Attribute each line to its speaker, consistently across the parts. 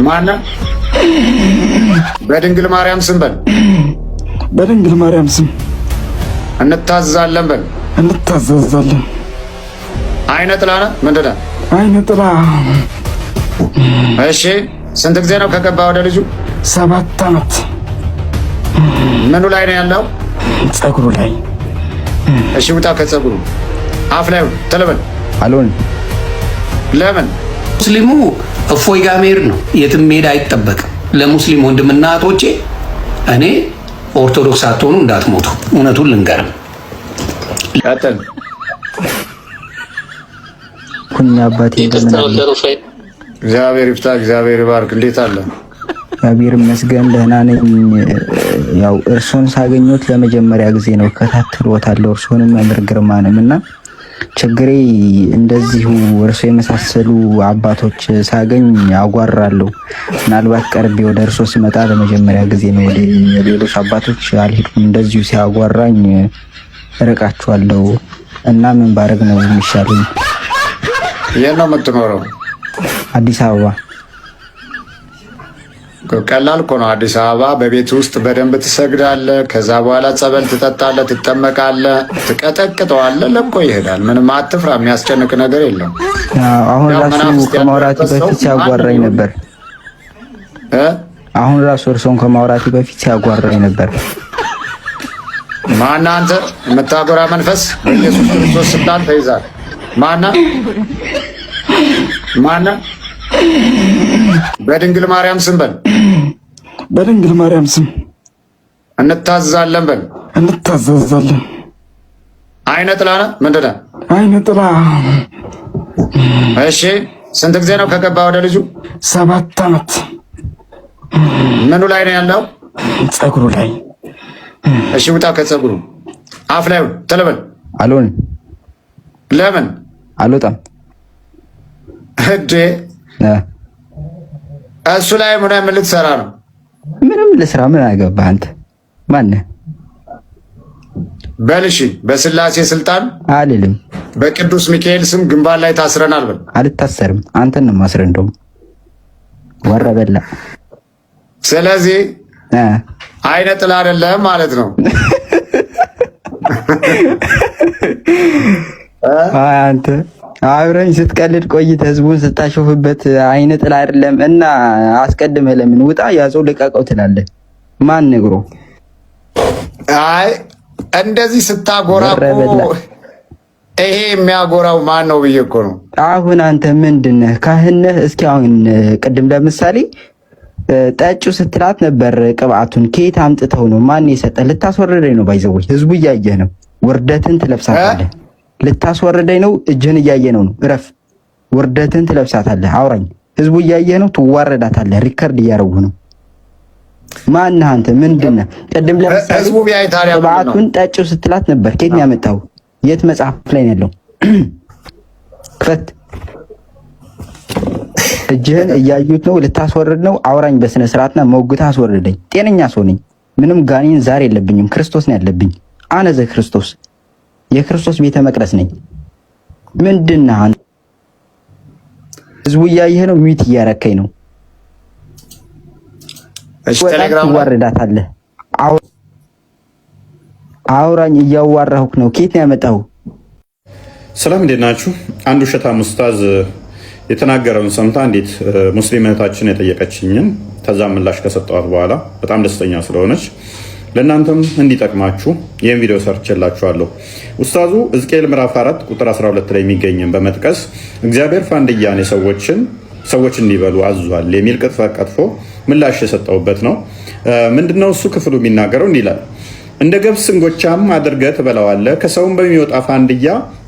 Speaker 1: ማነው? በድንግል ማርያም ስም በል።
Speaker 2: በድንግል ማርያም ስም
Speaker 1: እንታዘዛለን በል።
Speaker 2: እንታዘዛለን።
Speaker 1: አይነ ጥላ ነህ? ምንድን ነህ?
Speaker 2: አይነ ጥላ።
Speaker 1: እሺ፣ ስንት ጊዜ ነው ከገባ ወደ ልጁ?
Speaker 2: 7 ዓመት።
Speaker 1: ምኑ ላይ ነው ያለው?
Speaker 2: ጸጉሩ ላይ።
Speaker 1: እሺ፣ ውጣ ከጸጉሩ። አፍ ላይ ተለበል።
Speaker 2: አልሆን።
Speaker 1: ለምን?
Speaker 3: ሙስሊሙ እፎይ ጋር መሄድ ነው። የትም መሄድ አይጠበቅም። ለሙስሊም ወንድምና እህቶቼ እኔ ኦርቶዶክስ አትሆኑ እንዳትሞቱ፣ እውነቱን ልንገርም።
Speaker 1: ቀጥል።
Speaker 2: ኩኛ አባቴ
Speaker 1: እግዚአብሔር ይፍታ፣ እግዚአብሔር ይባርክ። እንዴት አለ?
Speaker 2: እግዚአብሔር ይመስገን ደህና ነኝ። ያው እርሶን ሳገኘት ለመጀመሪያ ጊዜ ነው። ከታትሎታለሁ እርሶንም መምህር ግርማንም እና ችግሬ እንደዚሁ እርሶ የመሳሰሉ አባቶች ሳገኝ አጓራለሁ። ምናልባት ቀርቤ ወደ እርሶ ስመጣ ለመጀመሪያ ጊዜ ነው። ወደ ሌሎች አባቶች አልሄድኩም። እንደዚሁ ሲያጓራኝ እርቃቸዋለሁ እና ምን ባረግ ነው የሚሻለኝ?
Speaker 1: የት ነው የምትኖረው?
Speaker 2: አዲስ አበባ።
Speaker 1: ቀላል እኮ ነው። አዲስ አበባ በቤት ውስጥ በደንብ ትሰግዳለህ። ከዛ በኋላ ጸበል ትጠጣለህ፣ ትጠመቃለህ፣ ትቀጠቅጠዋለህ፣ ለቆ ይሄዳል። ምንም አትፍራ፣ የሚያስጨንቅ ነገር የለም።
Speaker 2: አሁን ራሱ ከማውራቴ በፊት ሲያጓራኝ ነበር። አሁን ራሱ እርሶን ከማውራቴ በፊት ሲያጓራኝ ነበር።
Speaker 1: ማነህ አንተ? የምታጎራ መንፈስ በኢየሱስ ክርስቶስ ስልጣን ተይዛል። ማነህ? በድንግል ማርያም ስም በል።
Speaker 2: በድንግል ማርያም ስም
Speaker 1: እንታዘዛለን በል።
Speaker 2: እንታዘዛለን።
Speaker 1: አይነ ጥላ ነህ? ምንድን ነህ?
Speaker 2: አይነ ጥላ።
Speaker 1: እሺ፣ ስንት ጊዜ ነው ከገባ ወደ ልጁ?
Speaker 2: 7 ዓመት።
Speaker 1: ምኑ ላይ ነው ያለው?
Speaker 2: ጸጉሩ ላይ።
Speaker 1: እሺ፣ ውጣ ከጸጉሩ። አፍ ላይ ተለበል።
Speaker 2: አልሆን።
Speaker 1: ለምን?
Speaker 2: አልወጣም።
Speaker 1: እዴ እሱ ላይ ምን ልትሰራ ነው?
Speaker 2: ምንም ልስራ። ምን አገባህ አንተ? ማነህ?
Speaker 1: በል እሺ፣ በስላሴ ስልጣን
Speaker 2: አልልም።
Speaker 1: በቅዱስ ሚካኤል ስም ግንባር ላይ ታስረናል በል።
Speaker 2: አልታሰርም። አንተን ነው ማስረ። እንደውም ወረበላ።
Speaker 1: ስለዚህ አይነ ጥላ አይደለም ማለት ነው።
Speaker 2: አንተ አብረኝ ስትቀልድ ቆይተህ ህዝቡን ስታሾፍበት አይነ ጥላ አይደለም እና አስቀድመህ ለምን ውጣ ያዘው ልቀቀው ትላለህ? ማን ነግሮ?
Speaker 1: አይ እንደዚህ ስታጎራ እኮ ይሄ የሚያጎራው ማን ነው ብዬ እኮ ነው።
Speaker 2: አሁን አንተ ምንድነህ? ካህን ነህ? እስኪ አሁን ቅድም ለምሳሌ ጠጩ ስትላት ነበር። ቅብአቱን ከየት አምጥተው ነው? ማን የሰጠህ? ልታስወርደኝ ነው። ባይዘው ህዝቡ እያየህ ነው። ውርደትን ትለብሳታለህ። ልታስወርደኝ ነው። እጅህን እያየ ነው። እረፍ። ውርደትን ትለብሳታለህ። አውራኝ። ህዝቡ እያየ ነው። ትዋረዳታለህ። ሪከርድ እያረጉ ነው። ማነህ አንተ? ምንድነህ? ቅድም ለምሳሌ
Speaker 1: ህዝቡ ቢያይ ታዲያ
Speaker 2: ቅብአቱን ጠጪው ስትላት ነበር። ከየት ነው ያመጣው? የት መጽሐፍ ላይ ነው ያለው? ክፈት። እጅህን እያዩት ነው። ልታስወርድ ነው። አውራኝ በስነ ስርዓትና ሞግታ አስወርደኝ። ጤነኛ ሰው ነኝ። ምንም ጋኔን ዛር የለብኝም። ክርስቶስ ነው ያለብኝ። አነዘ ክርስቶስ የክርስቶስ ቤተ መቅደስ ነኝ። ምንድነህ አንተ? ህዝቡ እያየህ ነው። ሚት እያረከኝ ነው።
Speaker 1: እሺ፣ ቴሌግራም
Speaker 2: ትዋረዳታለህ። አውራኝ። እያዋራሁክ ነው። ከየት ነው ያመጣው?
Speaker 4: ሰላም፣ እንዴት ናችሁ? አንድ ውሸታም ኡስታዝ የተናገረውን ሰምታ እንዴት ሙስሊም እህታችን የጠየቀችኝን ከዛ ምላሽ ከሰጠዋት በኋላ በጣም ደስተኛ ስለሆነች ለእናንተም እንዲጠቅማችሁ ይህን ቪዲዮ ሰርችላችኋለሁ። ኡስታዙ ሕዝቅኤል ምዕራፍ 4 ቁጥር 12 ላይ የሚገኝን በመጥቀስ እግዚአብሔር ፋንድያን ሰዎች እንዲበሉ አዟል የሚል ቅጥፈት ቀጥፎ ምላሽ የሰጠውበት ነው። ምንድነው እሱ ክፍሉ የሚናገረው? እንዲህ ይላል። እንደ ገብስ እንጎቻም አድርገህ ትበላዋለህ፣ ከሰውም በሚወጣ ፋንድያ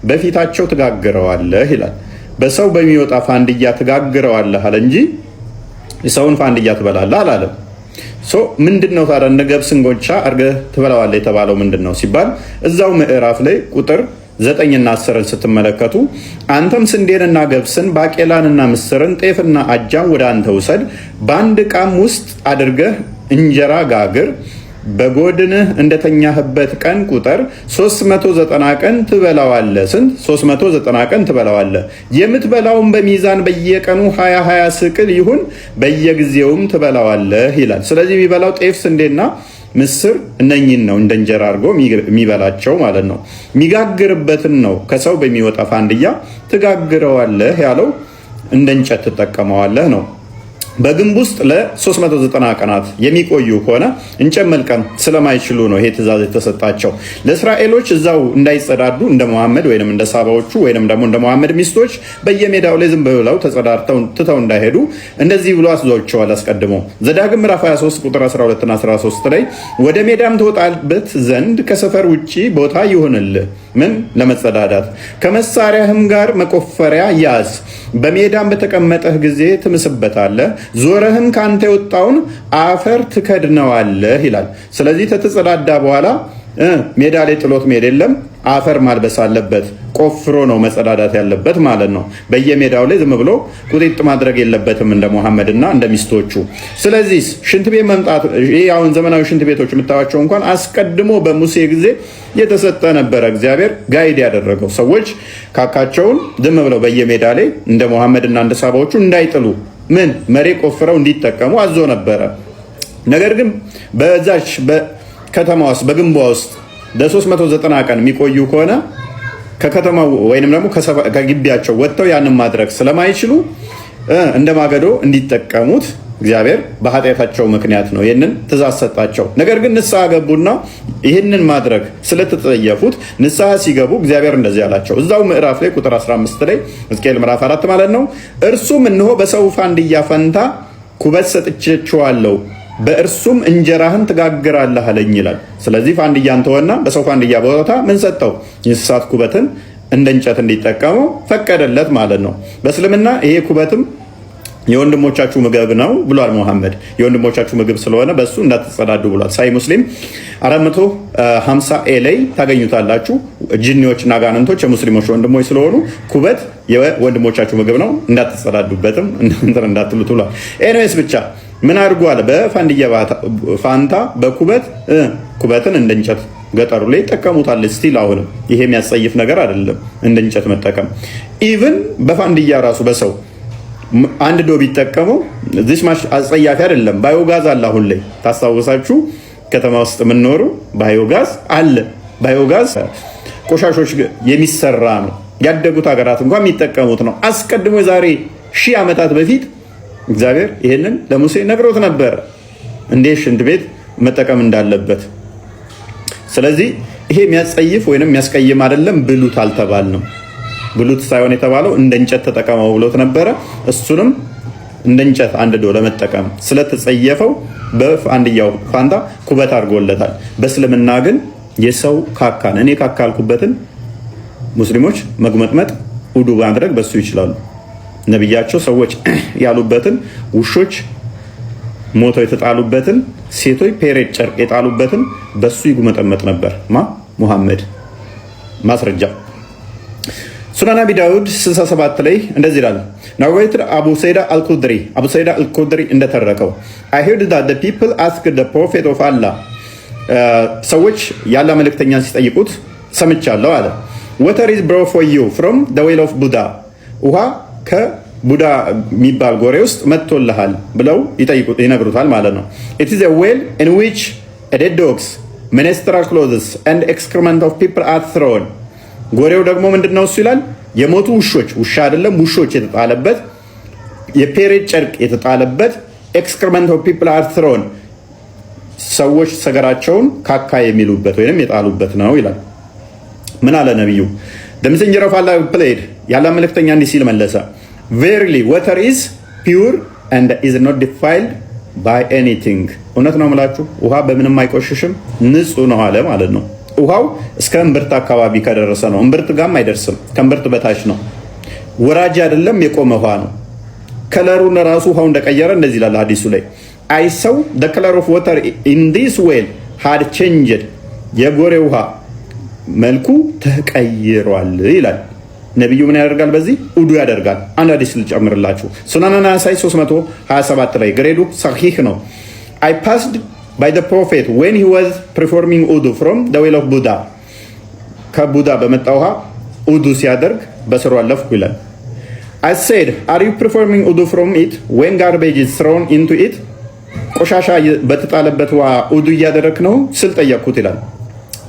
Speaker 4: በፊታቸው ትጋግረዋለህ ይላል። በሰው በሚወጣ ፋንድያ ትጋግረዋለህ አለ እንጂ የሰውን ፋንድያ ትበላለህ አላለም። ምንድነው ታዲያ እንደ ገብስ እንጎቻ አድርገህ ትበላዋለህ የተባለው ምንድነው ሲባል እዛው ምዕራፍ ላይ ቁጥር 9ና 10ን ስትመለከቱ አንተም ስንዴንና ገብስን ባቄላንና ምስርን ጤፍና አጃን ወደ አንተ ውሰድ፣ በአንድ ዕቃም ውስጥ አድርገህ እንጀራ ጋግር፣ በጎድንህ እንደተኛህበት ቀን ቁጥር 390 ቀን ትበላዋለህ። ስንት? 390 ቀን ትበላዋለህ። የምትበላውን በሚዛን በየቀኑ 20 ስቅል ይሁን፣ በየጊዜውም ትበላዋለህ ይላል። ስለዚህ የሚበላው ጤፍ፣ ስንዴና ምስር እነኝን ነው እንደ እንጀራ አድርጎ የሚበላቸው ማለት ነው። የሚጋግርበትን ነው ከሰው በሚወጣ ፋንድያ ትጋግረዋለህ ያለው፣ እንደ እንጨት ትጠቀመዋለህ ነው። በግንብ ውስጥ ለ390 ቀናት የሚቆዩ ከሆነ እንጨት መልቀም ስለማይችሉ ነው ይሄ ትእዛዝ የተሰጣቸው። ለእስራኤሎች እዛው እንዳይጸዳዱ እንደ መሐመድ ወይም እንደ ሳባዎቹ ወይም ደግሞ እንደ መሐመድ ሚስቶች በየሜዳው ላይ ዝም ብለው ተጸዳድተው ትተው እንዳይሄዱ እንደዚህ ብሎ አስዟቸዋል አስቀድሞ። ዘዳግም ምዕራፍ 23 ቁጥር 12 እና 13 ላይ ወደ ሜዳም ትወጣበት ዘንድ ከሰፈር ውጭ ቦታ ይሁንልህ። ምን? ለመጸዳዳት። ከመሳሪያህም ጋር መቆፈሪያ ያዝ፣ በሜዳም በተቀመጠህ ጊዜ ትምስበታለህ፣ ዞረህም ከአንተ የወጣውን አፈር ትከድነዋለህ ይላል። ስለዚህ ከተጸዳዳ በኋላ ሜዳ ላይ ጥሎት መሄድ የለም፣ አፈር ማልበስ አለበት። ቆፍሮ ነው መጸዳዳት ያለበት ማለት ነው። በየሜዳው ላይ ዝም ብሎ ቁጢጥ ማድረግ የለበትም እንደ መሐመድና እንደ ሚስቶቹ። ስለዚህ ሽንት ቤት መምጣት፣ ይህ አሁን ዘመናዊ ሽንት ቤቶች የምታዩቸው እንኳን አስቀድሞ በሙሴ ጊዜ የተሰጠ ነበረ። እግዚአብሔር ጋይድ ያደረገው ሰዎች ካካቸውን ዝም ብለው በየሜዳ ላይ እንደ መሐመድና እንደ ሳባዎቹ እንዳይጥሉ ምን መሬት ቆፍረው እንዲጠቀሙ አዞ ነበረ። ነገር ግን በዛች በከተማ ውስጥ በግንቧ ውስጥ ለ390 ቀን የሚቆዩ ከሆነ ከከተማው ወይንም ደግሞ ከግቢያቸው ወጥተው ያንን ማድረግ ስለማይችሉ እንደ ማገዶ እንዲጠቀሙት እግዚአብሔር በኃጢአታቸው ምክንያት ነው ይህንን ትእዛዝ ሰጣቸው። ነገር ግን ንስሐ ገቡና ይህንን ማድረግ ስለተጠየፉት ንስሐ ሲገቡ እግዚአብሔር እንደዚህ አላቸው። እዛው ምዕራፍ ላይ ቁጥር 15 ላይ ሕዝቅኤል ምዕራፍ 4 ማለት ነው። እርሱም እነሆ በሰው ፋንድያ ፈንታ ኩበት ሰጥቼችዋለሁ፣ በእርሱም እንጀራህን ትጋግራለህ አለኝ ይላል። ስለዚህ ፋንድያን ተወና በሰው ፋንድያ ቦታ ምን ሰጠው? የእንስሳት ኩበትን እንደ እንጨት እንዲጠቀመው ፈቀደለት ማለት ነው። በእስልምና ይሄ ኩበትም የወንድሞቻችሁ ምግብ ነው ብሏል መሐመድ። የወንድሞቻችሁ ምግብ ስለሆነ በሱ እንዳትጸዳዱ ብሏል። ሳይ ሙስሊም 450 ላይ ታገኙታላችሁ። ጅኒዎችና ጋነንቶች የሙስሊሞች ወንድሞች ስለሆኑ ኩበት የወንድሞቻችሁ ምግብ ነው እንዳትጸዳዱበትም እንትን እንዳትሉት ብሏል። ኤኒዌይስ ብቻ ምን አድርጓል? በፋንድያ ፋንታ በኩበት ኩበትን እንደ እንጨት ገጠሩ ላይ ይጠቀሙታል። ስቲል አሁንም ይሄ የሚያስጸይፍ ነገር አይደለም እንደ እንጨት መጠቀም። ኢቭን በፋንድያ ራሱ በሰው አንድ ዶ ቢጠቀመው እዚህ አጸያፊ አይደለም። ባዮጋዝ አለ አሁን ላይ ታስታውሳችሁ፣ ከተማ ውስጥ የምንኖሩ ባዮጋዝ አለ። ባዮጋዝ ቆሻሾች የሚሰራ ነው። ያደጉት ሀገራት እንኳን የሚጠቀሙት ነው። አስቀድሞ የዛሬ 1000 ዓመታት በፊት እግዚአብሔር ይሄንን ለሙሴ ነግሮት ነበር እንዴት ሽንት ቤት መጠቀም እንዳለበት። ስለዚህ ይሄ የሚያስጸይፍ ወይንም የሚያስቀይም አይደለም። ብሉት አልተባልንም። ብሉት ሳይሆን የተባለው እንደ እንጨት ተጠቀመው ብሎት ነበረ። እሱንም እንደ እንጨት አንድዶ ለመጠቀም ስለተጸየፈው በፋንድያው ፋንታ ኩበት አድርጎለታል። በእስልምና ግን የሰው ካካን እኔ ካካልኩበትን ሙስሊሞች መግመጥመጥ ውዱ ማድረግ በሱ ይችላሉ። ነብያቸው ሰዎች ያሉበትን፣ ውሾች ሞተው የተጣሉበትን፣ ሴቶች ፔሬድ ጨርቅ የጣሉበትን በሱ ይጉመጠመጥ ነበር ሙሐመድ። ማስረጃ ሱናን አቢ ዳውድ 67 ላይ እንደዚህ ይላል። ናወይት አቡ ሰይዳ አልኩድሪ እንደተረከው I heard that the people asked the prophet of Allah ሰዎች ያለ መልእክተኛን ሲጠይቁት ሰምቻለሁ አለ። water is brought for you from the well of Buddha ውሃ ከቡዳ የሚባል ጎሬ ውስጥ መጥቶልሃል ብለው ይነግሩታል ማለት ነው። it is a well in which dead dogs, menstrual clothes and excrement of people are thrown ጎሬው ደግሞ ምንድነው እሱ ይላል? የሞቱ ውሾች፣ ውሻ አይደለም ውሾች የተጣለበት፣ የፔሬድ ጨርቅ የተጣለበት፣ ኤክስክሪመንት ኦፍ ፒፕል አር ትሮን ሰዎች ሰገራቸውን ካካ የሚሉበት ወይንም የጣሉበት ነው ይላል። ምን አለ ነብዩ? the messenger of Allah replied ያለ መልእክተኛ እንዲህ ሲል መለሰ verily water is pure and is not defiled by anything እውነት ነው የምላችሁ ውሃ በምንም አይቆሽሽም ንጹህ ነው አለ ማለት ነው። ውሃው እስከ እምብርት አካባቢ ከደረሰ ነው። እምብርት ጋርም አይደርስም፣ ከእምብርት በታች ነው። ወራጅ አይደለም፣ የቆመ ውሃ ነው። ከለሩን ራሱ ውሃው እንደቀየረ እንደዚህ ይላል ሐዲሱ ላይ I saw the color of water in this well had changed የጎሬ ውሃ መልኩ ተቀይሯል ይላል ነብዩ። ምን ያደርጋል? በዚህ ውዱ ያደርጋል። አንድ ሐዲስ ልጨምርላችሁ። ሱናን ናሳኢ 327 ላይ ግሬዱ ሰሂህ ነው። I passed by the prophet when he was performing wudu from the well of Buddha ከቡዳ በመጣ ውሃ ውዱ ሲያደርግ በስሩ አለፍኩ ይላል። I said, are you performing wudu from it when garbage is thrown into it? ቆሻሻ በተጣለበት ውሃ ውዱ እያደረክ ነው ስል ጠየቅኩት ይላል።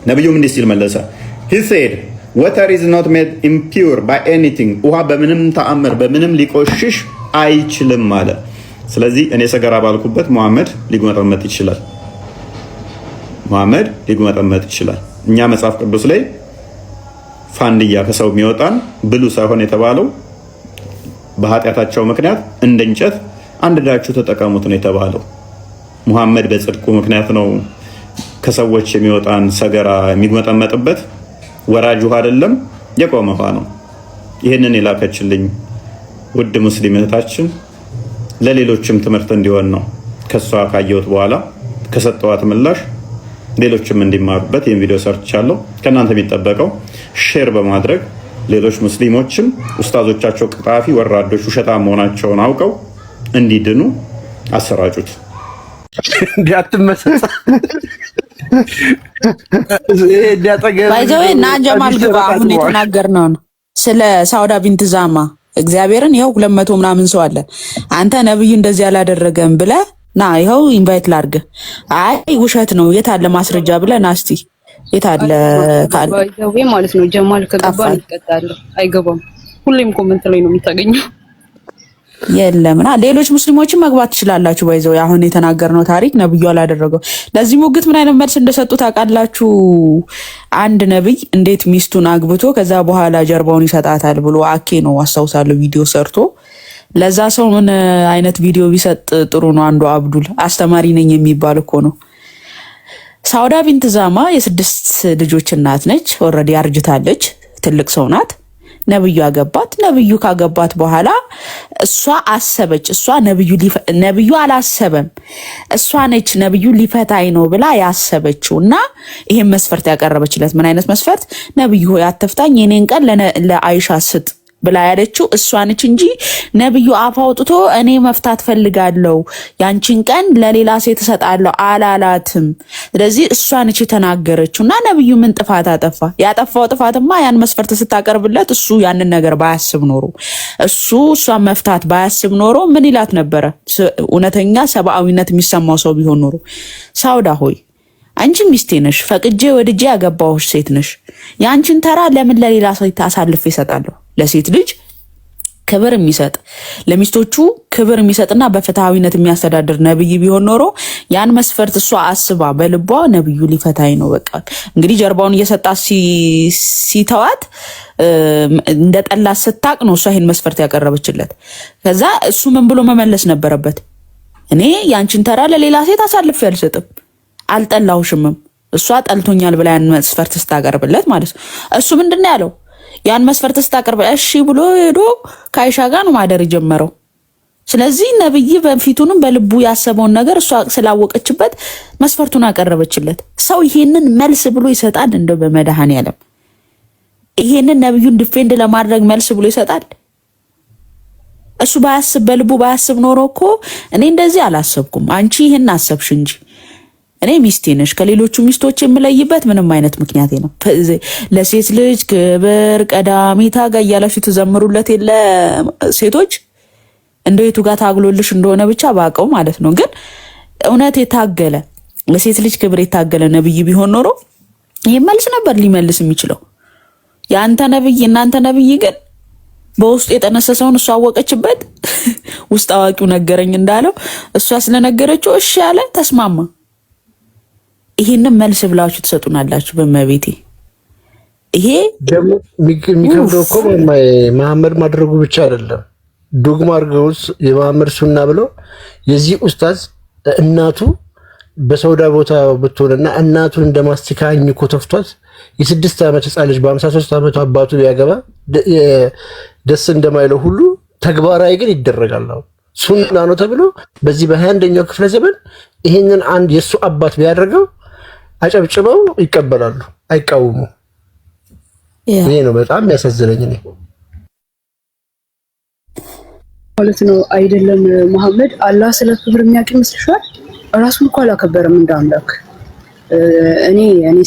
Speaker 4: ነብዩም እንዲህ ሲል መለሰ። He said, water is not made impure by anything. ውሃ በምንም ተአምር በምንም ሊቆሽሽ አይችልም አለ። ስለዚህ እኔ ሰገራ ባልኩበት መሐመድ ሊጉመጠመጥ ይችላል። መሐመድ ሊጉመጠመጥ ይችላል። እኛ መጽሐፍ ቅዱስ ላይ ፋንድያ ከሰው የሚወጣን ብሉ ሳይሆን የተባለው በኃጢአታቸው ምክንያት እንደ እንጨት አንድዳችሁ ተጠቀሙት ነው የተባለው። ሙሐመድ በጽድቁ ምክንያት ነው ከሰዎች የሚወጣን ሰገራ የሚጉመጠመጥበት። ወራጅ ውሃ አይደለም የቆመ ውሃ ነው። ይህንን የላከችልኝ ውድ ሙስሊም እህታችን ለሌሎችም ትምህርት እንዲሆን ነው። ከሷ ካየሁት በኋላ ከሰጠዋት ምላሽ ሌሎችም እንዲማሩበት ይህን ቪዲዮ ሰርቻለሁ። ከእናንተ የሚጠበቀው ሼር በማድረግ ሌሎች ሙስሊሞችም ኡስታዞቻቸው ቅጣፊ ወራዶች ውሸታም መሆናቸውን አውቀው እንዲድኑ አሰራጩት።
Speaker 5: እንዲያትመሰሳ
Speaker 6: ባይዘው እና ጀማል ግባ አሁን የተናገርነው ስለ ሳውዳ ቢንት ዛማ እግዚአብሔርን ይኸው 200 ምናምን ሰው አለ። አንተ ነብዩ እንደዚህ አላደረገም ብለህ ና ይኸው ኢንቫይት ላድርግ። አይ ውሸት ነው የት አለ ማስረጃ ብለህ ና እስቲ የት አለ ካለ
Speaker 7: ባይዘው ማለት ነው። ጀማል ከገባ እንቀጣለን። አይገባም። ሁሌም ኮሜንት ላይ ነው የምታገኘው።
Speaker 6: የለምና ሌሎች ሙስሊሞችን መግባት ትችላላችሁ። ባይዘው አሁን የተናገርነው ታሪክ ነብዩ አላደረገው። ለዚህ ሙግት ምን አይነት መልስ እንደሰጡ ታውቃላችሁ? አንድ ነብይ እንዴት ሚስቱን አግብቶ ከዛ በኋላ ጀርባውን ይሰጣታል ብሎ አኬ ነው አስታውሳለሁ ቪዲዮ ሰርቶ ለዛ ሰው ምን አይነት ቪዲዮ ቢሰጥ ጥሩ ነው? አንዱ አብዱል አስተማሪ ነኝ የሚባል እኮ ነው። ሳውዳ ቢንት ዛማ የ6 ልጆች እናት ነች። ኦልሬዲ አርጅታለች። ትልቅ ሰው ናት። ነብዩ አገባት። ነብዩ ካገባት በኋላ እሷ አሰበች። እሷ ነብዩ አላሰበም። እሷ ነች ነብዩ ሊፈታኝ ነው ብላ ያሰበችው እና ይሄን መስፈርት ያቀረበችለት። ምን አይነት መስፈርት? ነብዩ ሆይ አትፍታኝ፣ የኔን ቀን ለአይሻ ስጥ ብላ ያለችው እሷ ነች እንጂ ነብዩ አፍ አውጥቶ እኔ መፍታት ፈልጋለሁ ያንቺን ቀን ለሌላ ሴት እሰጣለሁ አላላትም። ስለዚህ እሷ ነች የተናገረችው እና ነብዩ ምን ጥፋት አጠፋ? ያጠፋው ጥፋትማ ያን መስፈርት ስታቀርብለት እሱ ያንን ነገር ባያስብ ኖሮ እሷን መፍታት ባያስብ ኖሮ ምን ይላት ነበረ? እውነተኛ ሰብአዊነት የሚሰማው ሰው ቢሆን ኖሮ ሳውዳ ሆይ አንቺ ሚስቴ ነሽ፣ ፈቅጄ ወድጄ ያገባሁሽ ሴት ነሽ። ያንቺን ተራ ለምን ለሌላ ሰው አሳልፌ እሰጣለሁ? ለሴት ልጅ ክብር የሚሰጥ ለሚስቶቹ ክብር የሚሰጥና በፍትሃዊነት የሚያስተዳድር ነብይ ቢሆን ኖሮ ያን መስፈርት እሷ አስባ በልቧ ነብዩ ሊፈታኝ ነው በቃ እንግዲህ ጀርባውን እየሰጣት ሲተዋት እንደ ጠላት ስታቅ ነው እሷ ይሄን መስፈርት ያቀረበችለት። ከዛ እሱ ምን ብሎ መመለስ ነበረበት? እኔ ያንቺን ተራ ለሌላ ሴት አሳልፌ አልሰጥም፣ አልጠላሁሽምም። እሷ ጠልቶኛል ብላ ያን መስፈርት ስታቀርብለት ማለት ነው። እሱ ምንድነው ያለው? ያን መስፈርት ስታቀርብ እሺ ብሎ ሄዶ ከአይሻ ጋር ነው ማደር የጀመረው። ስለዚህ ነብይ በፊቱንም በልቡ ያሰበውን ነገር እሷ ስላወቀችበት መስፈርቱን አቀረበችለት። ሰው ይሄንን መልስ ብሎ ይሰጣል? እንደው በመድኃኔዓለም ይሄንን ነብዩን ዲፌንድ ለማድረግ መልስ ብሎ ይሰጣል? እሱ ባያስብ በልቡ ባያስብ ኖሮ እኮ እኔ እንደዚህ አላሰብኩም፣ አንቺ ይሄን አሰብሽ እንጂ እኔ ሚስቴ ነሽ ከሌሎቹ ሚስቶች የምለይበት ምንም አይነት ምክንያት ነው። ለሴት ልጅ ክብር ቀዳሚታ ጋር እያላችሁ ትዘምሩለት የለ ሴቶች እንደው የቱ ጋር ታግሎልሽ እንደሆነ ብቻ ባቀው ማለት ነው። ግን እውነት የታገለ ለሴት ልጅ ክብር የታገለ ነብይ ቢሆን ኖሮ ይሄ መልስ ነበር ሊመልስ የሚችለው። ያንተ ነብይ እናንተ ነብይ ግን በውስጥ የጠነሰሰውን እሷ አወቀችበት። ውስጥ አዋቂው ነገረኝ እንዳለው እሷ ስለነገረችው እሺ ያለ ተስማማ። ይሄንን መልስ ብላችሁ ትሰጡናላችሁ? በመቤቴ ይሄ
Speaker 5: ደግሞ የሚከብደው እኮ መሐመድ ማድረጉ ብቻ አይደለም። ዶግማ አድርገውስ የመሐመድ ሱና ብለው የዚህ ኡስታዝ እናቱ በሰውዳ ቦታ ብትሆንና እናቱን እንደማስቲካ አኝኮ ተፍቷት የ6 ዓመት ህፃን ልጅ በ53 ዓመቱ አባቱ ቢያገባ ደስ እንደማይለው ሁሉ ተግባራዊ ግን ይደረጋል። ሱና ነው ተብሎ በዚህ በ21ኛው ክፍለ ዘመን ይሄንን አንድ የሱ አባት ቢያደርገው አጨብጭበው ይቀበላሉ፣ አይቃወሙ። ይሄ ነው በጣም ያሳዝነኝ ነው ማለት ነው። አይደለም መሐመድ አላህ ስለ ክብር የሚያውቅ ይመስልሻል?
Speaker 7: ራሱን እኮ አላከበረም እንደ አምላክ። እኔ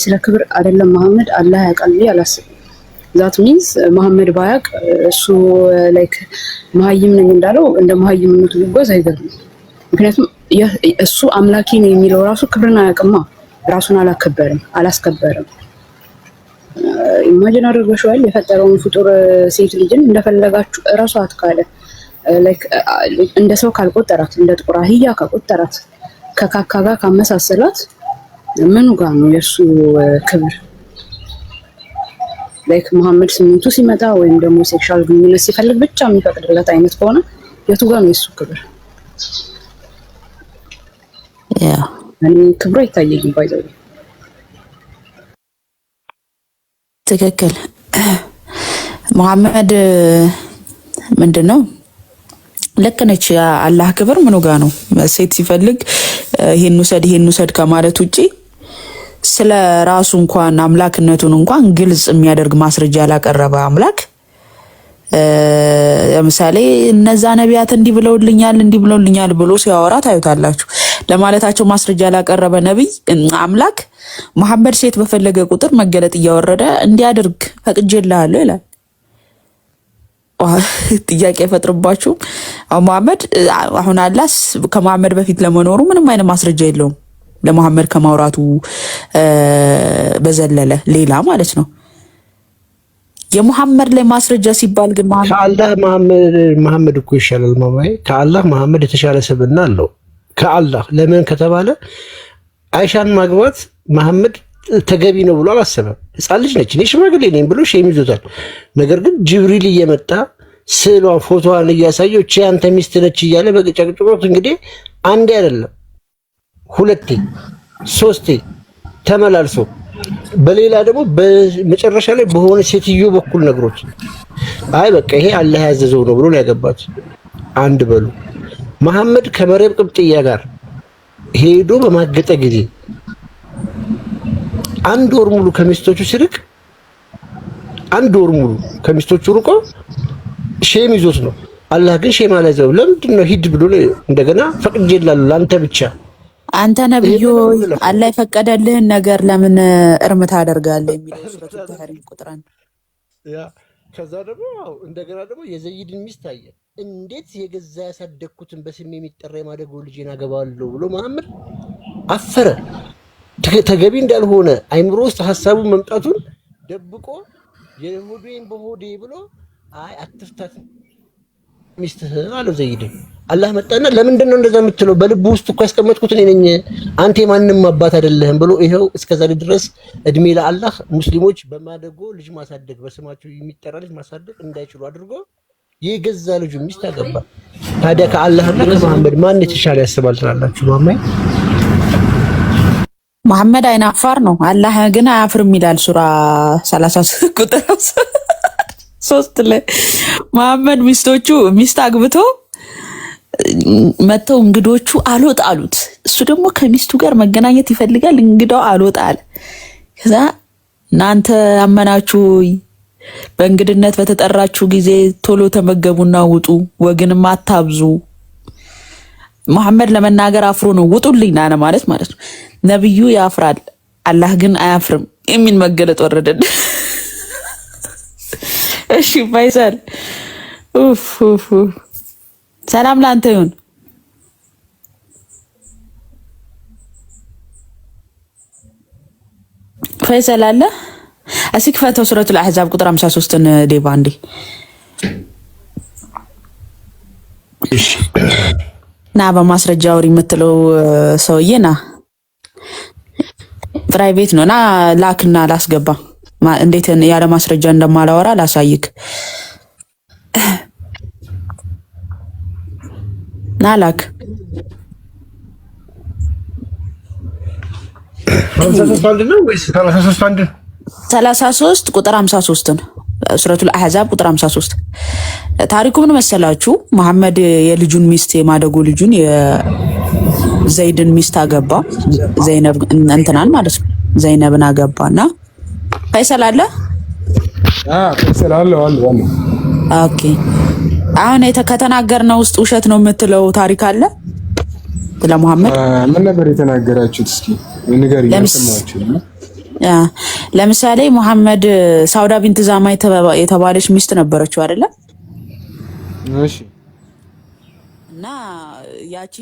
Speaker 7: ስለ ክብር አይደለም መሐመድ አላህ ያውቃል አላስብም። ዛት ሚንስ መሐመድ ባያቅ እሱ ላይክ መሀይም ነኝ እንዳለው እንደ መሀይምነቱ ቢጓዝ አይገርምም። ምክንያቱም እሱ አምላኪ ነው የሚለው ራሱ ክብርን አያውቅማ። ራሱን አላስከበረም። ኢማጂን አድርገሽዋል የፈጠረውን ፍጡር ሴት ልጅን እንደፈለጋችሁ እራሷት ካለ ላይክ እንደ ሰው ካልቆጠራት እንደ ጥቁር አህያ ካልቆጠራት ከካካ ጋር ካመሳሰላት ምኑ ጋር ነው የእሱ ክብር? ላይክ መሐመድ ስምንቱ ሲመጣ ወይም ደግሞ ሴክሹዋል ግንኙነት ሲፈልግ ብቻ የሚፈቅድለት አይነት ከሆነ የቱ ጋር ነው የእሱ ክብር? እኔ ክብሩ አይታየኝም። ባይዘው
Speaker 6: ትክክል። መሐመድ ምንድነው ልክ ነች። አላህ ክብር ምኑ ጋ ነው? ሴት ሲፈልግ ይሄን ውሰድ ከማለት ውጪ ስለ ራሱ እንኳን አምላክነቱን እንኳን ግልጽ የሚያደርግ ማስረጃ ያላቀረበ አምላክ ለምሳሌ እነዛ ነቢያት እንዲህ ብለውልኛል ብሎ ሲያወራ ታዩታላችሁ። ለማለታቸው ማስረጃ ያላቀረበ ነብይ አምላክ መሐመድ ሴት በፈለገ ቁጥር መገለጥ እያወረደ እንዲያደርግ ፈቅጄልሃለሁ ይላል። ጥያቄ አይፈጥርባችሁ? መሐመድ አሁን አላህ ከመሐመድ በፊት ለመኖሩ ምንም አይነት ማስረጃ የለውም ለመሐመድ ከማውራቱ በዘለለ ሌላ ማለት ነው። የመሐመድ ላይ ማስረጃ ሲባል ግን
Speaker 5: ከአላህ መሐመድ እኮ ይሻላል። ማማዬ ከአላህ መሐመድ የተሻለ ስብዕና አለው። ከአላህ ለምን ከተባለ አይሻን ማግባት መሐመድ ተገቢ ነው ብሎ አላሰበም። ሕፃን ልጅ ነች፣ እኔ ሽማግሌ ነኝ ብሎ ሼም ይዞታል። ነገር ግን ጅብሪል እየመጣ ስዕሏን ፎቶዋን እያሳየው እቺ አንተ ሚስት ነች እያለ በጨቅጭቆት እንግዲህ አንዴ አይደለም ሁለቴ ሶስቴ ተመላልሶ በሌላ ደግሞ በመጨረሻ ላይ በሆነ ሴትዮ በኩል ነግሮት አይ በቃ ይሄ አላህ ያዘዘው ነው ብሎ ነው ያገባት። አንድ በሉ መሐመድ ከመርየም ቅብጥያ ጋር ሄዶ በማገጠ ጊዜ አንድ ወር ሙሉ ከሚስቶቹ ሲርቅ አንድ ወር ሙሉ ከሚስቶቹ ርቆ ሼም ይዞት ነው። አላህ ግን ሼም አላዘው። ለምንድን ነው ሂድ ብሎ እንደገና ፈቅጄልሃለሁ ለአንተ ብቻ።
Speaker 6: አንተ ነብዩ አላህ የፈቀደልህን ነገር ለምን እርም ታደርጋለህ የሚለው ሱረቱ ተህሪም ቁጥር 1
Speaker 5: ያ ከዛ ደግሞ እንደገና ደግሞ የዘይድን ሚስት አየ። እንዴት የገዛ ያሳደግኩትን በስሜ የሚጠራ የማደጎ ልጄን አገባለሁ ብሎ መሐመድ አፈረ። ተገቢ እንዳልሆነ አይምሮ ውስጥ ሐሳቡን መምጣቱን ደብቆ የሆዴን በሆዴ ብሎ አይ አትፍታት ሚስትህን አለው ዘይድ። አላህ መጣና ለምንድን ነው እንደዛ የምትለው? በልቡ ውስጥ እኮ ያስቀመጥኩት እኔ ነኝ፣ አንተ የማንም አባት አይደለህም ብሎ ይኸው እስከዛሬ ድረስ እድሜ ለአላህ ሙስሊሞች በማደጎ ልጅ ማሳደግ በስማቸው የሚጠራ ልጅ ማሳደግ እንዳይችሉ አድርጎ የገዛ ልጁ ሚስት አገባ። ታዲያ ከአላህና ከመሐመድ ማን የተሻለ ያስባል ትላላችሁ? ማማይ
Speaker 6: መሐመድ አይናፋር ነው፣ አላህ ግን አያፍርም ይላል ሱራ 33 ቁጥር 3 ላይ መሐመድ ሚስት አግብቶ መተው እንግዶቹ አልወጣ አሉት። እሱ ደግሞ ከሚስቱ ጋር መገናኘት ይፈልጋል። እንግዳው አልወጣ አለ። ከዛ እናንተ አመናችሁ በእንግድነት በተጠራችሁ ጊዜ ቶሎ ተመገቡና ውጡ፣ ወግንም አታብዙ። መሐመድ ለመናገር አፍሮ ነው ውጡልኝ ናነ ማለት ነው። ነብዩ ያፍራል፣ አላህ ግን አያፍርም የሚል መገለጥ ወረደን። እሺ ፋይሰል ሰላም ላንተ ይሁን። ፈይሰል አለ እስኪ ክፈተው ሱረቱል አሕዛብ ቁጥር 53ን ዴባ እንዴ ና በማስረጃ አውሪ የምትለው ሰውዬ ና ፕራይቬት ነው ና ላክና ላስገባ እንዴት ያለ ማስረጃ እንደማላወራ ላሳይክ ና ላክ 33 ቁጥር 53 ነው ሱረቱል አሕዛብ ቁጥር 53 ታሪኩ ምን መሰላችሁ? መሐመድ የልጁን ሚስት የማደጎ ልጁን የዘይድን ሚስት አገባ። ዘይነብ እንትናን ማለት ነው። ዘይነብን አገባና ፈይሰል አለ
Speaker 8: ፈይሰል አለ።
Speaker 6: ኦኬ አሁን ከተናገርነው ውስጥ ውሸት ነው የምትለው ታሪክ አለ? ስለ ሙሐመድ
Speaker 8: ምን ነበር የተናገራችሁት? እስኪ ንገሪኝ።
Speaker 6: ለምሳሌ ሙሐመድ ሳውዳ ቢንት ዛማ የተባለች ሚስት ነበረችው አይደለ?
Speaker 8: እሺ።
Speaker 6: እና ያቺ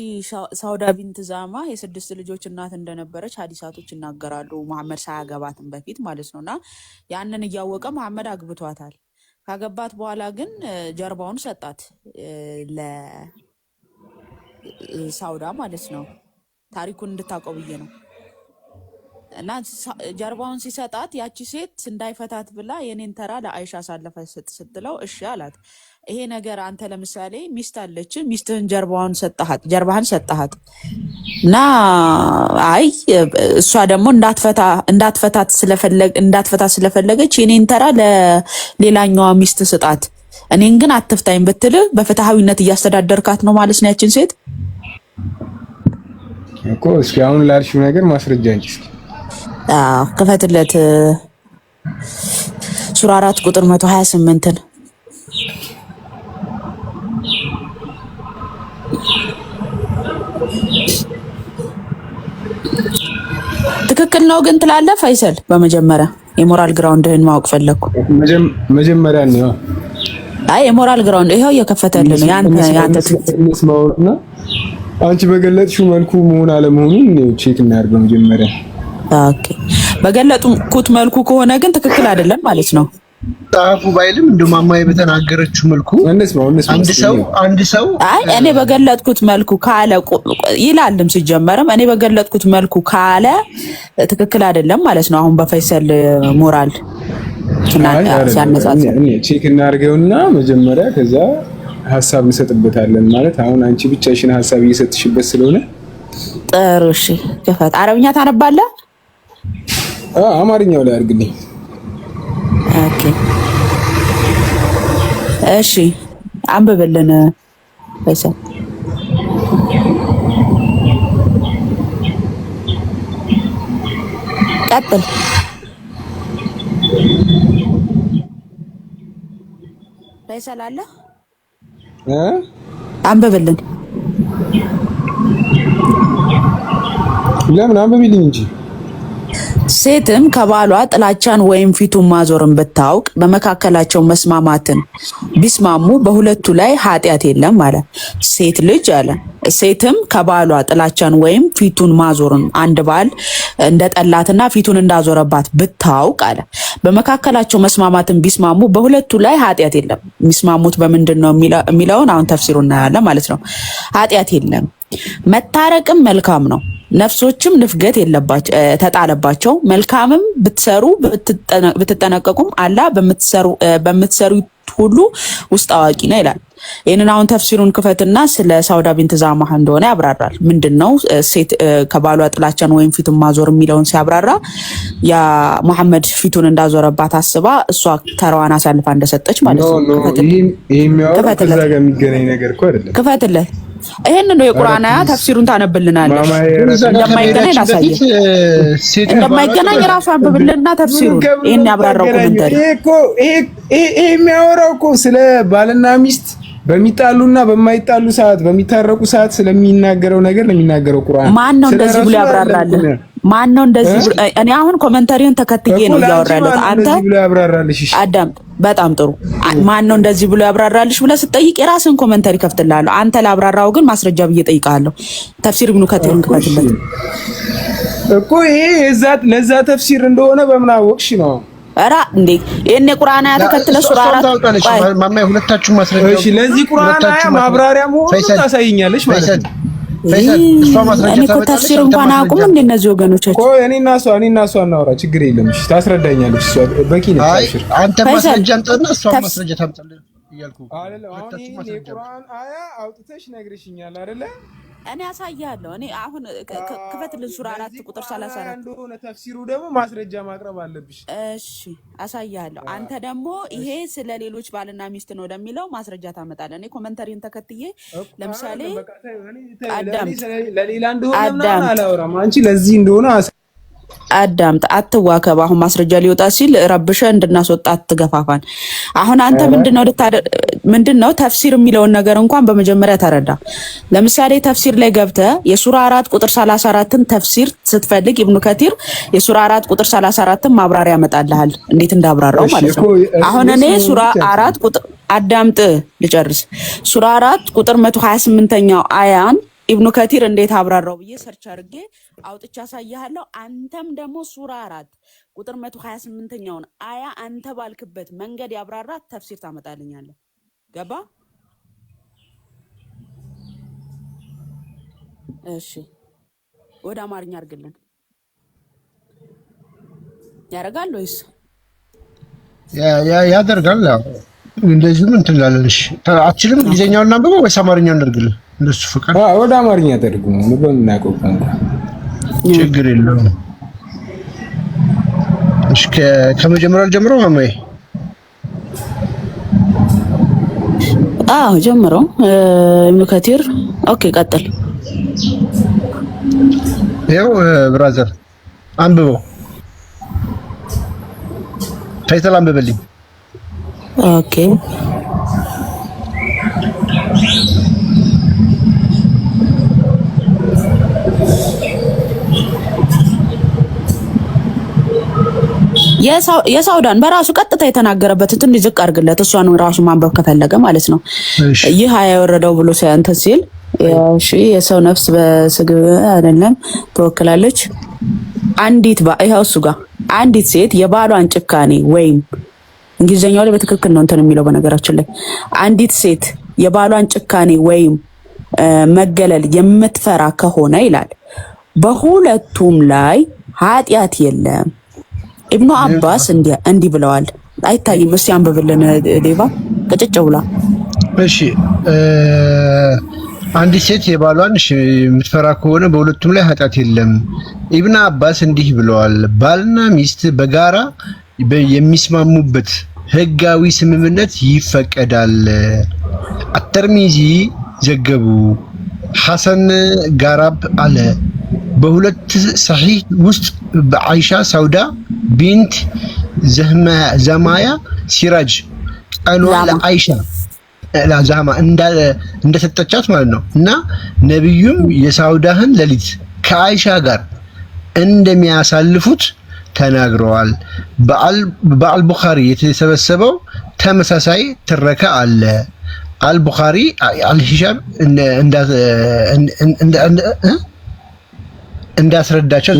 Speaker 6: ሳውዳ ቢንት ዛማ የ6 ልጆች እናት እንደነበረች ሀዲሳቶች ይናገራሉ። ሙሐመድ ሳያገባትም በፊት ማለት ነውና ያንን እያወቀ ሙሐመድ አግብቷታል። ካገባት በኋላ ግን ጀርባውን ሰጣት ለሳውዳ ማለት ነው። ታሪኩን እንድታውቀው ብዬ ነው። እና ጀርባውን ሲሰጣት ያቺ ሴት እንዳይፈታት ብላ የኔን ተራ ለአይሻ አሳለፈ ስትለው እሺ አላት። ይሄ ነገር አንተ ለምሳሌ ሚስት አለች፣ ሚስትህን ጀርባህን ሰጣሃት እና አይ እሷ ደግሞ እንዳትፈታት ስለፈለገች የኔን ተራ ለሌላኛዋ ሚስት ስጣት፣ እኔን ግን አትፍታኝ ብትልህ በፍትሃዊነት እያስተዳደርካት ነው ማለት ነው ያችን ሴት
Speaker 8: እኮ። እስኪ አሁን ላልሽው ነገር ማስረጃ እንጂ እስኪ
Speaker 6: ክፈትለት ሱራ 4 ቁጥር 128ን ትክክል ነው ግን ትላለህ ፈይሰል? በመጀመሪያ የሞራል ግራውንድህን ማወቅ ፈለኩ።
Speaker 8: መጀመሪያ ነው።
Speaker 6: አይ የሞራል ግራውንድ ይሄው እየከፈተልህ ነው። ያንተ
Speaker 8: ትክክልነት ማወቅና አንቺ በገለጥሽው መልኩ መሆን አለመሆኑን ቼክ እናድርገው መጀመሪያ።
Speaker 6: ኦኬ በገለጡት መልኩ ከሆነ ግን ትክክል አይደለም ማለት ነው።
Speaker 5: ጣፉ ባይልም እንደማማዬ በተናገረችው መልኩ አንድ ሰው
Speaker 6: አይ እኔ በገለጥኩት መልኩ ካለ ይላልም ሲጀመርም እኔ በገለጥኩት መልኩ ካለ ትክክል አይደለም ማለት ነው። አሁን በፈይሰል ሞራል ሲያነጻጽ
Speaker 8: እኔ ቼክ እናድርገውና መጀመሪያ ከዛ ሐሳብ እንሰጥበታለን ማለት አሁን አንቺ ብቻሽን ሐሳብ እየሰጥሽበት ስለሆነ
Speaker 6: ጥሩ እሺ ከፈት አረብኛ ታነባለህ?
Speaker 8: አማርኛው ላይ አድርግልኝ።
Speaker 6: ኦኬ እሺ አንብብልን ፈይሰል። ቀጥል ፈይሰል አለ አንብብልን።
Speaker 8: ለምን አንብብልኝ እንጂ
Speaker 6: ሴትም ከባሏ ጥላቻን ወይም ፊቱን ማዞርን ብታውቅ በመካከላቸው መስማማትን ቢስማሙ በሁለቱ ላይ ኃጢአት የለም አለ። ሴት ልጅ አለ ሴትም ከባሏ ጥላቻን ወይም ፊቱን ማዞርን አንድ ባል እንደጠላትና ፊቱን እንዳዞረባት ብታውቅ አለ በመካከላቸው መስማማትን ቢስማሙ በሁለቱ ላይ ኃጢአት የለም። የሚስማሙት በምንድን ነው የሚለውን አሁን ተፍሲሩ እናያለን ማለት ነው። ኃጢአት የለም። መታረቅም መልካም ነው። ነፍሶችም ንፍገት ተጣለባቸው። መልካምም ብትሰሩ ብትጠነቀቁም አላህ በምትሰሩ ሁሉ ውስጥ አዋቂ ነው ይላል። ይህንን አሁን ተፍሲሩን ክፈትና ስለ ሳውዳ ቢንት ዛማህ እንደሆነ ያብራራል። ምንድነው ሴት ከባሏ ጥላቻን ወይም ፊቱን ማዞር የሚለውን ሲያብራራ ያ መሐመድ ፊቱን እንዳዞረባት አስባ እሷ ተራዋን አሳልፋ እንደሰጠች ማለት ነው። ክፈትለት ይሄን ነው የቁርአን አያ ተፍሲሩን ታነብልናለህ። እንደማይገናኝ ላሳየህ፣ እንደማይገናኝ ራሱ አንብብልና ተፍሲሩን ይሄን ያብራራው ኮሜንተሪ።
Speaker 8: ይሄ የሚያወራው እኮ ስለ ባልና ሚስት በሚጣሉና በማይጣሉ ሰዓት በሚታረቁ ሰዓት ስለሚናገረው ነገር ነው የሚናገረው ቁርአን።
Speaker 6: ማን ነው እንደዚህ ብሎ ያብራራልህ? ማን ነው እንደዚህ ብሎ? እኔ አሁን ኮሜንተሪውን ተከትዬ ነው እያወራለሁ። አንተ አዳም በጣም ጥሩ። ማን ነው እንደዚህ ብሎ ያብራራልሽ ብለህ ስትጠይቅ የራስን ኮሜንተሪ ከፍትልሃለሁ። አንተ ላብራራው ግን ማስረጃ ብዬ ጠይቃለሁ። ተፍሲር ኢብኑ ከቲርን ክፈትለት
Speaker 8: እኮ ይሄ ለዛ ተፍሲር እንደሆነ በምን አወቅሽ ነው?
Speaker 6: ኧረ እንዴ ይሄን የቁርአን አያ ተከትለ ሱራ 4
Speaker 5: ማማዬ ሁለታችሁ ማስረጃ።
Speaker 8: እሺ ለዚህ ቁርአን አያ ማብራሪያ መሆኑን ታሳይኛለሽ ማለት ነው።
Speaker 6: እኔ እኮ ተፍሲር እንኳን አቁም እንደ እነዚህ ወገኖቻችን
Speaker 8: እኮ እኔና እሷ እናወራ ችግር የለም። እሺ ታስረዳኛለች እሷ በቂ ነው። ተፍሲር
Speaker 5: አንተ ማስረጃ አምጣና እሷ ማስረጃ ታምጣለህ እያልኩ
Speaker 8: አይደለም። አሁን ይሄን የቁርአን አያ አውጥተሽ ነግረሽኛል አይደለ?
Speaker 6: እኔ አሳያለሁ። እኔ አሁን ክፈትልን ሱራ 4 ቁጥር 34
Speaker 8: እንደሆነ ተፍሲሩ ደግሞ ማስረጃ ማቅረብ አለብሽ።
Speaker 6: እሺ አሳያለሁ። አንተ ደግሞ ይሄ ስለ ሌሎች ባልና ሚስት ነው ለሚለው ማስረጃ ታመጣለህ። እኔ ኮሜንተሪን ተከትዬ ለምሳሌ
Speaker 8: ለሌላ እንደሆነ ምናምን አላወራም። አንቺ ለዚህ እንደሆነ
Speaker 6: አዳምጥ፣ አትዋከብ። አሁን ማስረጃ ሊወጣ ሲል ረብሸ እንድናስወጣ አትገፋፋን። አሁን አንተ ምንድነው ተፍሲር የሚለውን ነገር እንኳን በመጀመሪያ ተረዳ። ለምሳሌ ተፍሲር ላይ ገብተህ የሱራ 4 ቁጥር 34ን ተፍሲር ስትፈልግ ኢብኑ ከቲር የሱራ 4 ቁጥር 34ን ማብራሪያ ያመጣልሃል፣ እንዴት እንዳብራራው ማለት ነው። አሁን እኔ ሱራ 4 ቁጥር አዳምጥ ልጨርስ። ሱራ 4 ቁጥር 128ኛው አያን ኢብኑ ከቲር እንዴት አብራራው ብዬ ሰርች አድርጌ አውጥቻ ያሳያለሁ። አንተም ደግሞ ሱራ 4 ቁጥር 128ኛውን አያ አንተ ባልክበት መንገድ ያብራራ ተፍሲር ታመጣልኛለህ። ገባ? እሺ፣ ወደ አማርኛ አድርግልን። ያደርጋል ወይስ
Speaker 5: ያደርጋል? እንደዚህ ምን ትላለሽ? አትችልም? እንግሊዘኛውን እናንብበው ወይስ አማርኛውን እናድርግልህ? እንደሱ ፍቃድ
Speaker 8: ወደ አማርኛ ተርጉሙ ነው በምናውቀው ቋንቋ
Speaker 5: ችግር የለውም። እሺ ከመጀመሪያው ጀምሮ ማማዬ
Speaker 6: ጀምሮ ኢብኑ ከቲር ኦኬ፣ ቀጥል።
Speaker 5: ይኸው ብራዘር አንብበው፣ ታይተል አንብበልኝ።
Speaker 6: ኦኬ የሳውዳን በራሱ ቀጥታ የተናገረበት ትንሽ ዝቅ አድርግለት፣ እሷን ራሱ ማንበብ ከፈለገ ማለት ነው። ይህ የወረደው ብሎ ሳይንተ ሲል እሺ፣ የሰው ነፍስ በስግብ አይደለም ትወክላለች። ይኸው እሱ ጋር አንዲት ሴት የባሏን ጭካኔ ወይም እንግሊዘኛው ላይ በትክክል ነው እንትን የሚለው በነገራችን ላይ አንዲት ሴት የባሏን ጭካኔ ወይም መገለል የምትፈራ ከሆነ ይላል በሁለቱም ላይ ኃጢአት የለም። ኢብኑ አባስ እንዲህ ብለዋል። አይታይም? እስቲ አንብብልን ዴቫ ቅጭጭ ብላ።
Speaker 5: እሺ አንዲት ሴት የባሏን የምትፈራ ከሆነ በሁለቱም ላይ ኃጢአት የለም። ኢብኑ አባስ እንዲህ ብለዋል። ባልና ሚስት በጋራ የሚስማሙበት ህጋዊ ስምምነት ይፈቀዳል። አተርሚዚ ዘገቡ። ሐሰን ጋራብ አለ በሁለት ሰሒህ ውስጥ በአይሻ ሳውዳ ቢንት ዘማያ ሲራጅ ቀኗ ለአይሻ ዛማ እንደሰጠቻት ማለት ነው። እና ነብዩም የሳውዳህን ሌሊት ከአይሻ ጋር እንደሚያሳልፉት ተናግረዋል። በአልቡኻሪ የተሰበሰበው ተመሳሳይ ትረካ አለ። አልቡኻሪ አልሂሻም እንዳስረዳቸው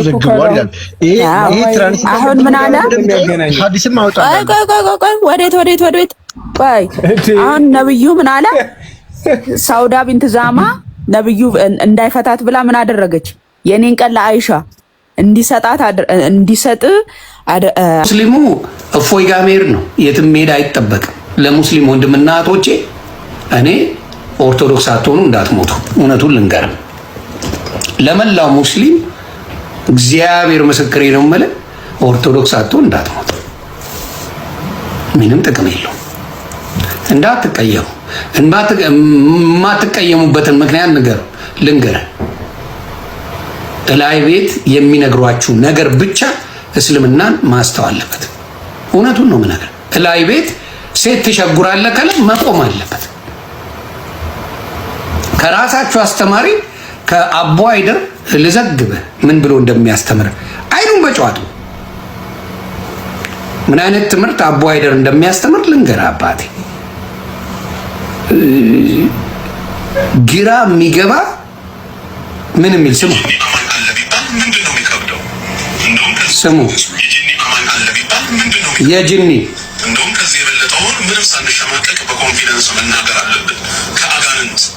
Speaker 5: ዘግቧል ይላል። ይሄ ትራንስሌት
Speaker 6: አሁን ምን አለ?
Speaker 5: ሐዲስም አውጣው።
Speaker 6: ወዴት ቆይ አሁን ነብዩ ምን አለ? ሳውዳ ቢንት ዛማ ነብዩ እንዳይፈታት ብላ ምን አደረገች? የኔን ቀን ለአይሻ እንዲሰጥ
Speaker 3: ሙስሊሙ እፎይ ጋር መሄድ ነው። የትም መሄድ አይጠበቅም። ለሙስሊም ወንድምና እህቶቼ እኔ ኦርቶዶክስ አትሆኑ እንዳትሞቱ፣ እውነቱን ልንገርም። ለመላው ሙስሊም እግዚአብሔር ምስክሬ ነው የምልህ፣ ኦርቶዶክስ አትሆኑ እንዳትሞቱ። ምንም ጥቅም የለው። እንዳትቀየሙ። የማትቀየሙበትን ምክንያት ልንገር። እላይ ቤት የሚነግሯችሁ ነገር ብቻ እስልምናን ማስተዋል አለበት። እውነቱን ነው የምነግርህ። እላይ ቤት ሴት ትሸጉራለህ ካለ መቆም አለበት። ከራሳችሁ አስተማሪ ከአቡ አይደር ልዘግብህ ምን ብሎ እንደሚያስተምር አይኑን በጨዋቱ ምን አይነት ትምህርት አቡ አይደር እንደሚያስተምር ልንገርህ አባቴ። ግራ የሚገባ ምን የሚል ስሙ ስሙ የጅኒ
Speaker 9: እንደውም ከዚህ የበለጠውን ምንም ሳንሸማቀቅ በኮንፊደንስ መናገር አለብን።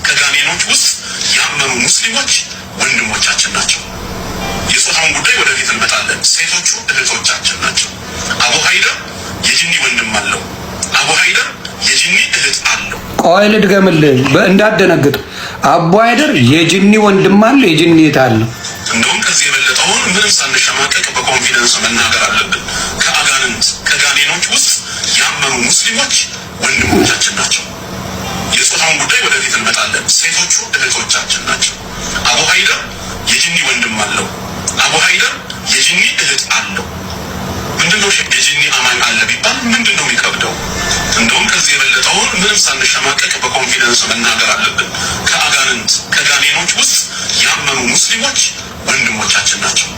Speaker 9: ከጋኔኖች ውስጥ ያመኑ ሙስሊሞች ወንድሞቻችን ናቸው። የጾታውን ጉዳይ ወደፊት እንመጣለን። ሴቶቹ እህቶቻችን ናቸው። አቡ ሀይደር የጅኒ ወንድም አለው። አቡ ሀይደር የጅኒ እህት አለው።
Speaker 3: ቆይ ልድገምልህ እንዳትደነግጥ። አቡ ሀይደር የጅኒ ወንድም አለው፣ የጅኒ እህት አለው።
Speaker 9: እንደውም ከዚህ የበለጠውን ምንም ሳንሸማቀቅ በኮንፊደንስ መናገር አለብን። ከጋኔኖች ውስጥ ያመኑ ሙስሊሞች ወንድሞቻችን ናቸው። የጾታውን ጉዳይ ወደፊት እንመጣለን። ሴቶቹ እህቶቻችን ናቸው። አቡ ሀይደር የጅኒ ወንድም አለው። አቡ አቡ ሀይደር የጂኒ እህት አለው። ምንድነው የጂኒ አማኝ አለ ቢባል ምንድነው የሚከብደው? እንደውም ከዚህ የበለጠውን ምንም ሳንሸማቀቅ በኮንፊደንስ መናገር አለብን። ከአጋንንት ከጋኔኖች ውስጥ ያመኑ ሙስሊሞች ወንድሞቻችን ናቸው።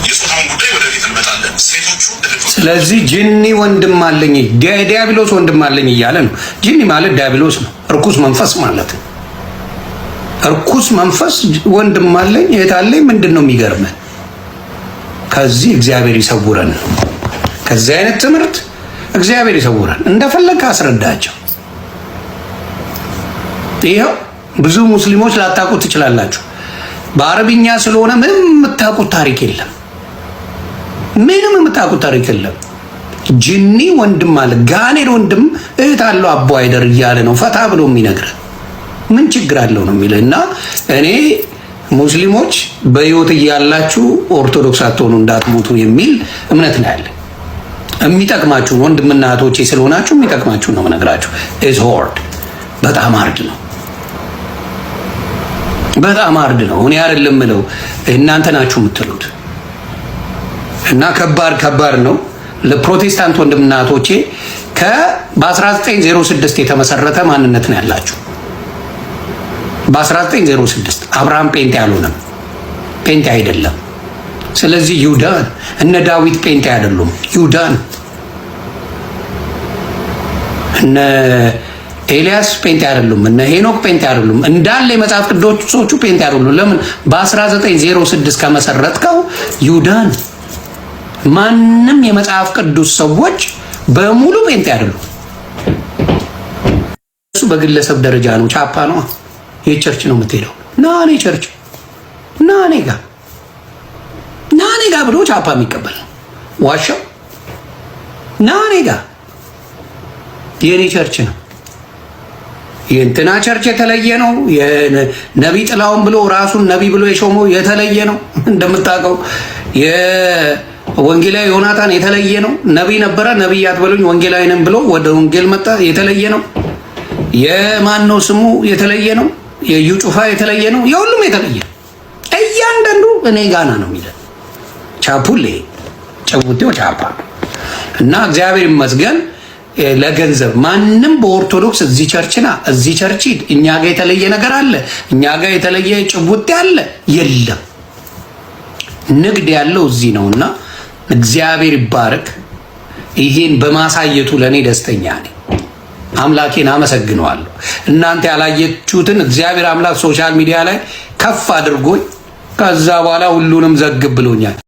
Speaker 9: የጾታውን ጉዳይ ወደፊት እንመጣለን። ሴቶቹ እህቶች።
Speaker 3: ስለዚህ ጂኒ ወንድም አለኝ ዲያብሎስ ወንድም አለኝ እያለ ነው። ጂኒ ማለት ዲያብሎስ ነው፣ እርኩስ መንፈስ ማለት ነው። እርኩስ መንፈስ ወንድም አለኝ እህት አለኝ። ምንድን ነው የሚገርመን? ከዚህ እግዚአብሔር ይሰውረን ነው። ከዚህ አይነት ትምህርት እግዚአብሔር ይሰውረን። እንደፈለግ አስረዳቸው። ይኸው ብዙ ሙስሊሞች ላታውቁት ትችላላችሁ። በአረብኛ ስለሆነ ምንም የምታውቁት ታሪክ የለም። ምንም የምታውቁት ታሪክ የለም። ጂኒ ወንድም አለ፣ ጋኔን ወንድም እህት አለው አቡ ሀይደር እያለ ነው ፈታ ብሎ የሚነግረን። ምን ችግር አለው ነው የሚለው። እና እኔ ሙስሊሞች በህይወት እያላችሁ ኦርቶዶክስ አትሆኑ እንዳትሞቱ የሚል እምነት ነው ያለ። የሚጠቅማችሁን ወንድምና እህቶቼ ስለሆናችሁ የሚጠቅማችሁን ነው የምነግራችሁ። ኢዝ ሆርድ በጣም አርድ ነው፣ በጣም አርድ ነው። እኔ አይደለም የምለው እናንተ ናችሁ የምትሉት። እና ከባድ ነው ለፕሮቴስታንት ወንድምና እህቶቼ። በ1906 የተመሰረተ ማንነት ነው ያላችሁ። በ1906 አብርሃም ጴንጤ አልሆነም፣ ጴንጤ አይደለም። ስለዚህ ይሁዳን እነ ዳዊት ጴንጤ አይደሉም፣ ይሁዳን እነ ኤልያስ ጴንጤ አይደሉም፣ እነ ሄኖክ ጴንጤ አይደሉም። እንዳለ የመጽሐፍ ቅዱሶቹ ጴንጤ አይደሉም። ለምን? በ1906 ከመሰረትከው ይሁዳን። ማንም የመጽሐፍ ቅዱስ ሰዎች በሙሉ ጴንጤ አይደሉም። እሱ በግለሰብ ደረጃ ነው። ቻፓ ነው የቸርች ነው የምትሄደው። ና እኔ ቸርች ና እኔ ጋ ብሎ ቻፓ የሚቀበል ነው። ዋሻው ና እኔ ጋ የኔ ቸርች ነው። የእንትና ቸርች የተለየ ነው። የነቢ ጥላውን ብሎ ራሱን ነቢ ብሎ የሾመው የተለየ ነው። እንደምታውቀው የወንጌላዊ ዮናታን የተለየ ነው። ነቢ ነበረ፣ ነቢያት በሉኝ ወንጌላዊ ነን ብሎ ወደ ወንጌል መጣ፣ የተለየ ነው። የማን ነው ስሙ የተለየ ነው። የዩ ጩፋ የተለየ ነው። የሁሉም የተለየ ነው። እያንዳንዱ እኔ ጋና ነው የሚለው ቻፑሌ ጨውቴው ቻፓ እና እግዚአብሔር ይመስገን ለገንዘብ ማንም በኦርቶዶክስ እዚህ ቸርችና እዚህ ቸርች እኛ ጋር የተለየ ነገር አለ፣ እኛ ጋር የተለየ ጭቡቴ አለ የለም። ንግድ ያለው እዚህ ነውና እግዚአብሔር ይባረክ። ይሄን በማሳየቱ ለኔ ደስተኛ ነኝ። አምላኬን አመሰግነዋለሁ። እናንተ ያላየችሁትን እግዚአብሔር አምላክ ሶሻል ሚዲያ ላይ ከፍ አድርጎኝ ከዛ በኋላ ሁሉንም ዘግብ ብሎኛል።